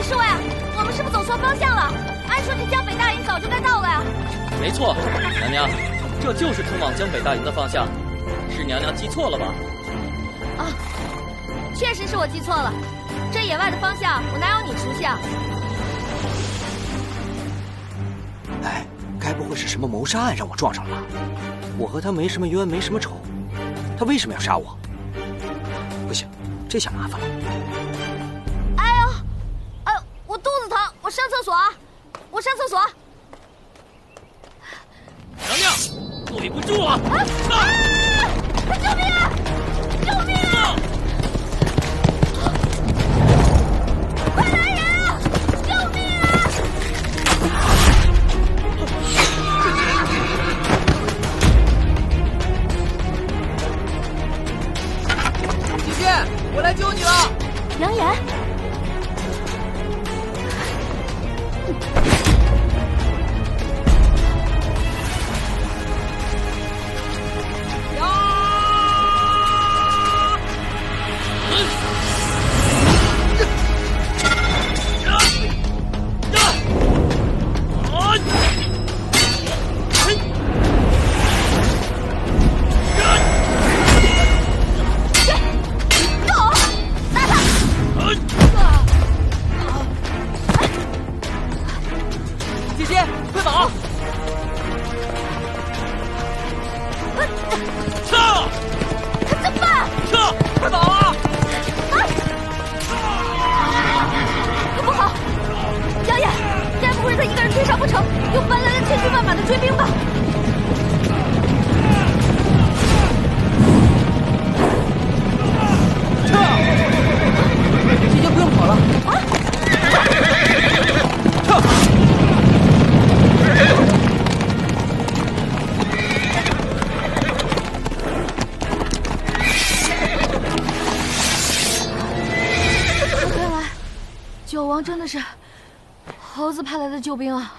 李侍卫，我们是不是走错方向了？按说这江北大营早就该到了呀。没错，娘娘，这就是通往江北大营的方向，是娘娘记错了吧？啊，确实是我记错了，这野外的方向我哪有你熟悉啊？哎，该不会是什么谋杀案让我撞上了吧？我和他没什么冤，没什么仇，他为什么要杀我？不行，这下麻烦了。哎呦，我肚子疼，我上厕所啊，我上厕所。娘娘，对不住了！救命啊！救命啊！快来人啊！救命啊！姐姐，我来救你了！杨言，姐姐，快跑！撤！怎么办？撤！快跑啊！可不好，杨言，该不会是他一个人追上不成，又搬来了千军万马的追兵吧？姐姐不用跑了。看来九王真的是猴子派来的救兵啊！